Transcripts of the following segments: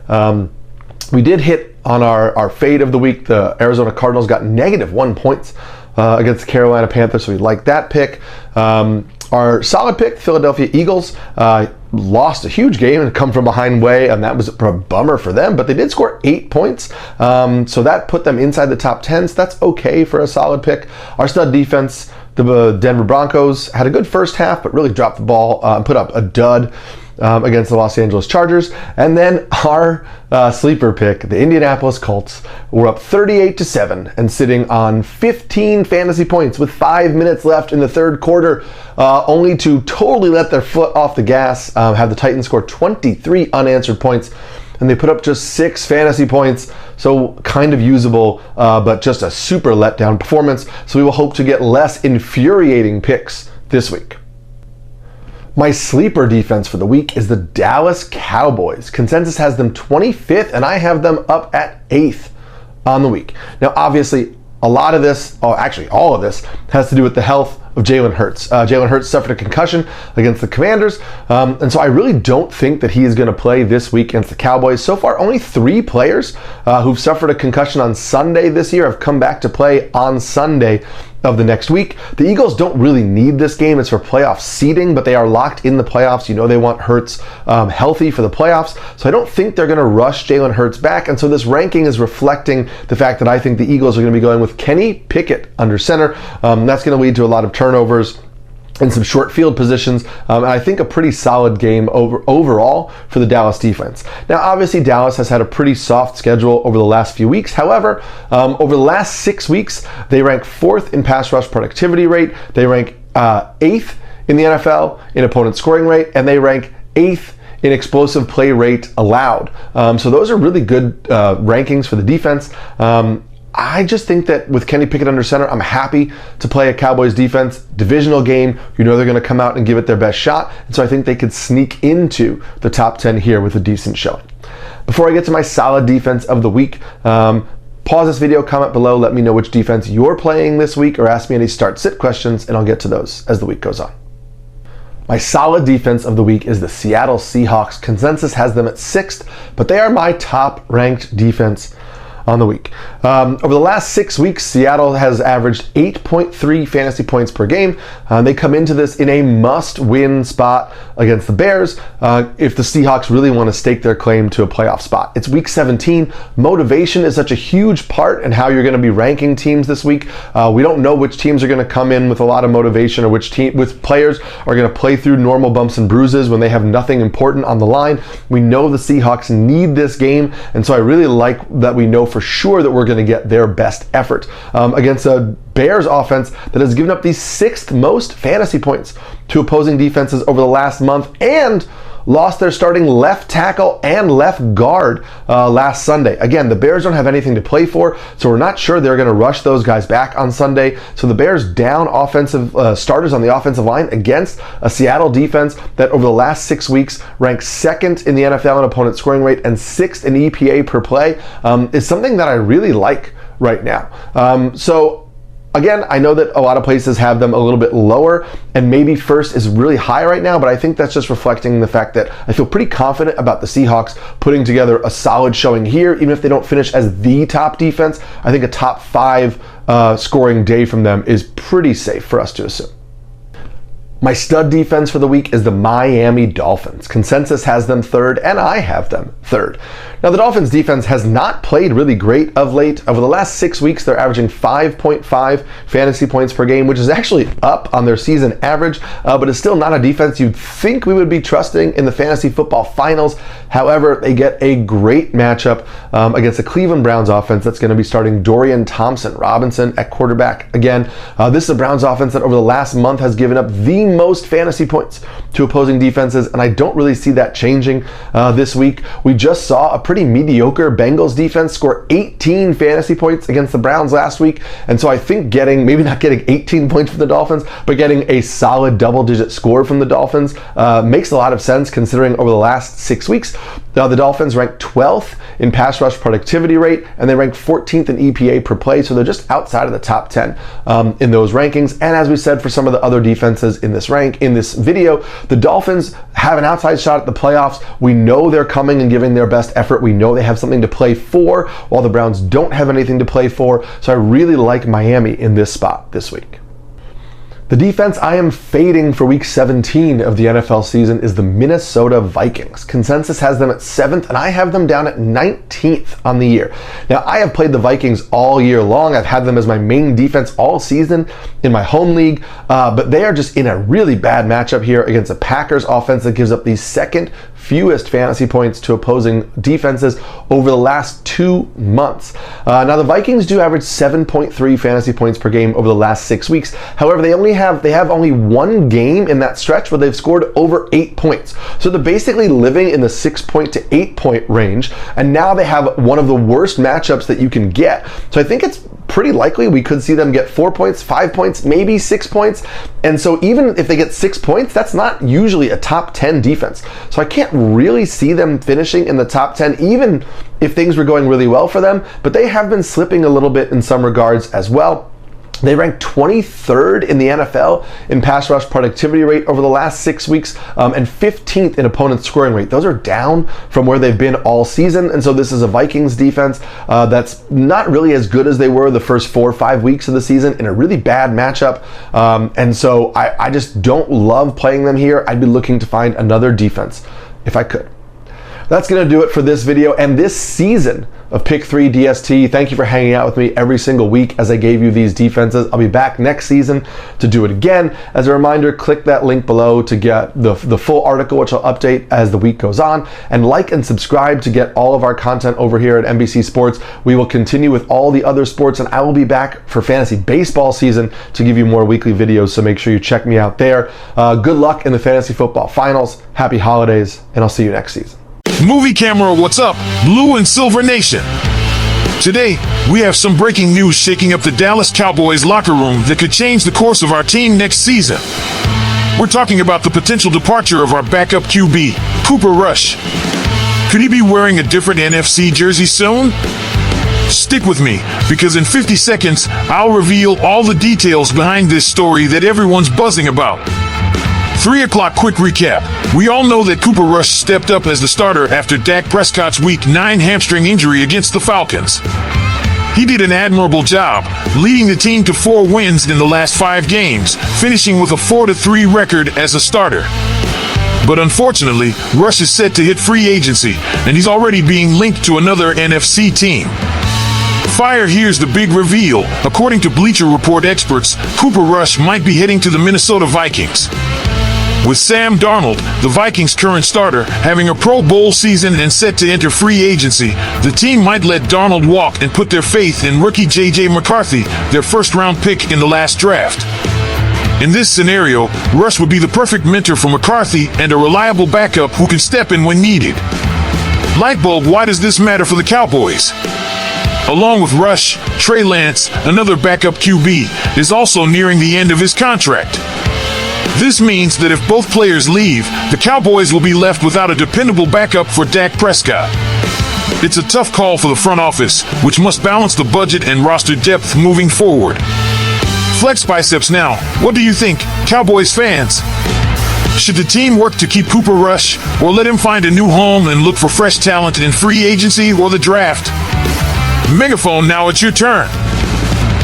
We did hit on our fade of the week. The Arizona Cardinals got -1 points against the Carolina Panthers, so we like that pick. Our solid pick, Philadelphia Eagles, lost a huge game and come from behind way, and that was a bummer for them, but they did score 8 points, so that put them inside the top 10, so that's okay for a solid pick. Our stud defense, the Denver Broncos, had a good first half, but really dropped the ball and put up a dud against the Los Angeles Chargers. And then our sleeper pick, the Indianapolis Colts, were up 38-7 and sitting on 15 fantasy points with 5 minutes left in the third quarter, only to totally let their foot off the gas, have the Titans score 23 unanswered points, and they put up just 6 fantasy points, so kind of usable, but just a super letdown performance. So we will hope to get less infuriating picks this week. My sleeper defense for the week is the Dallas Cowboys. Consensus has them 25th, and I have them up at 8th on the week. Now, obviously, a lot of this, actually all of this, has to do with the health of Jalen Hurts. Jalen Hurts suffered a concussion against the Commanders, and so I really don't think that he is going to play this week against the Cowboys. So far, only 3 players who've suffered a concussion on Sunday this year have come back to play on Sunday of the next week. The Eagles don't really need this game. It's for playoff seeding, but they are locked in the playoffs. You know they want Hurts healthy for the playoffs, so I don't think they're going to rush Jalen Hurts back, and so this ranking is reflecting the fact that I think the Eagles are going to be going with Kenny Pickett under center. That's going to lead to a lot of turnovers and some short field positions, and I think a pretty solid game overall for the Dallas defense. Now, obviously, Dallas has had a pretty soft schedule over the last few weeks. However, over the last 6 weeks, they rank 4th in pass rush productivity rate, they rank 8th in the NFL in opponent scoring rate, and they rank 8th in explosive play rate allowed. So those are really good rankings for the defense. I just think that with Kenny Pickett under center, I'm happy to play a Cowboys defense. Divisional game, you know they're going to come out and give it their best shot, and so I think they could sneak into the top 10 here with a decent showing. Before I get to my solid defense of the week, pause this video, comment below, let me know which defense you're playing this week, or ask me any start-sit questions, and I'll get to those as the week goes on. My solid defense of the week is the Seattle Seahawks. Consensus has them at 6th, but they are my top-ranked defense on the week. Over the last 6 weeks, Seattle has averaged 8.3 fantasy points per game. They come into this in a must-win spot against the Bears if the Seahawks really want to stake their claim to a playoff spot. It's week 17. Motivation is such a huge part in how you're going to be ranking teams this week. We don't know which teams are going to come in with a lot of motivation, or which players are going to play through normal bumps and bruises when they have nothing important on the line. We know the Seahawks need this game, and so I really like that we know for sure that we're going to get their best effort against a Bears offense that has given up the 6th most fantasy points to opposing defenses over the last month, and lost their starting left tackle and left guard last Sunday. Again, the Bears don't have anything to play for, so we're not sure they're going to rush those guys back on Sunday. So the Bears down offensive starters on the offensive line against a Seattle defense that over the last 6 weeks ranks 2nd in the NFL in opponent scoring rate and 6th in EPA per play is something that I really like right now. Again, I know that a lot of places have them a little bit lower, and maybe 1st is really high right now, but I think that's just reflecting the fact that I feel pretty confident about the Seahawks putting together a solid showing here, even if they don't finish as the top defense. I think a top 5 scoring day from them is pretty safe for us to assume. My stud defense for the week is the Miami Dolphins. Consensus has them 3rd, and I have them 3rd. Now, the Dolphins defense has not played really great of late. Over the last 6 weeks, they're averaging 5.5 fantasy points per game, which is actually up on their season average, but it's still not a defense you'd think we would be trusting in the fantasy football finals. However, they get a great matchup against the Cleveland Browns offense that's going to be starting Dorian Thompson-Robinson at quarterback again. This is a Browns offense that over the last month has given up the most fantasy points to opposing defenses, and I don't really see that changing this week. We just saw a pretty mediocre Bengals defense score 18 fantasy points against the Browns last week, and so I think maybe not getting 18 points from the Dolphins, but getting a solid double-digit score from the Dolphins makes a lot of sense considering over the last 6 weeks, the Dolphins rank 12th in pass rush productivity rate, and they rank 14th in EPA per play, so they're just outside of the top 10 in those rankings. And as we said, for some of the other defenses in this video. The Dolphins have an outside shot at the playoffs. We know they're coming and giving their best effort. We know they have something to play for, while the Browns don't have anything to play for. So I really like Miami in this spot this week. The defense I am fading for week 17 of the NFL season is the Minnesota Vikings. Consensus has them at 7th, and I have them down at 19th on the year. Now, I have played the Vikings all year long. I've had them as my main defense all season in my home league, but they are just in a really bad matchup here against a Packers offense that gives up the second fewest fantasy points to opposing defenses over the last 2 months. Now, the Vikings do average 7.3 fantasy points per game over the last 6 weeks. However, they have only one game in that stretch where they've scored over 8 points. So they're basically living in the 6-point to 8-point range, and now they have one of the worst matchups that you can get. So I think it's pretty likely we could see them get 4 points, 5 points, maybe 6 points. And so even if they get 6 points, that's not usually a top 10 defense. So I can't really see them finishing in the top 10, even if things were going really well for them. But they have been slipping a little bit in some regards as well. They rank 23rd in the NFL in pass rush productivity rate over the last 6 weeks, and 15th in opponent scoring rate. Those are down from where they've been all season, and so this is a Vikings defense that's not really as good as they were the first 4 or 5 weeks of the season, in a really bad matchup, and so I just don't love playing them here. I'd be looking to find another defense if I could. That's going to do it for this video and this season of Pick 3 DST. Thank you for hanging out with me every single week as I gave you these defenses. I'll be back next season to do it again. As a reminder, click that link below to get the full article, which I'll update as the week goes on. And like and subscribe to get all of our content over here at NBC Sports. We will continue with all the other sports, and I will be back for fantasy baseball season to give you more weekly videos, so make sure you check me out there. Good luck in the fantasy football finals. Happy holidays, and I'll see you next season. Movie camera, what's up? Blue and Silver Nation. Today, we have some breaking news shaking up the Dallas Cowboys locker room that could change the course of our team next season. We're talking about the potential departure of our backup QB, Cooper Rush. Could he be wearing a different NFC jersey soon? Stick with me, because in 50 seconds, I'll reveal all the details behind this story that everyone's buzzing about. 3 o'clock quick recap. We all know that Cooper Rush stepped up as the starter after Dak Prescott's Week 9 hamstring injury against the Falcons. He did an admirable job, leading the team to 4 wins in the last 5 games, finishing with a 4-3 record as a starter. But unfortunately, Rush is set to hit free agency, and he's already being linked to another NFC team. Fire, here's the big reveal. According to Bleacher Report experts, Cooper Rush might be heading to the Minnesota Vikings. With Sam Darnold, the Vikings' current starter, having a Pro Bowl season and set to enter free agency, the team might let Darnold walk and put their faith in rookie J.J. McCarthy, their first-round pick in the last draft. In this scenario, Rush would be the perfect mentor for McCarthy and a reliable backup who can step in when needed. Lightbulb, why does this matter for the Cowboys? Along with Rush, Trey Lance, another backup QB, is also nearing the end of his contract. This means that if both players leave, the Cowboys will be left without a dependable backup for Dak Prescott. It's a tough call for the front office, which must balance the budget and roster depth moving forward. Flex biceps now. What do you think, Cowboys fans? Should the team work to keep Cooper Rush, or let him find a new home and look for fresh talent in free agency or the draft? Megaphone, now it's your turn.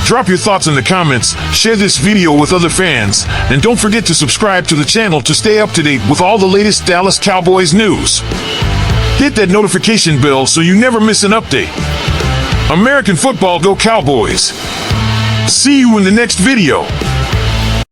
Drop your thoughts in the comments, share this video with other fans, and don't forget to subscribe to the channel to stay up to date with all the latest Dallas Cowboys news. Hit that notification bell so you never miss an update. American football, go Cowboys! See you in the next video.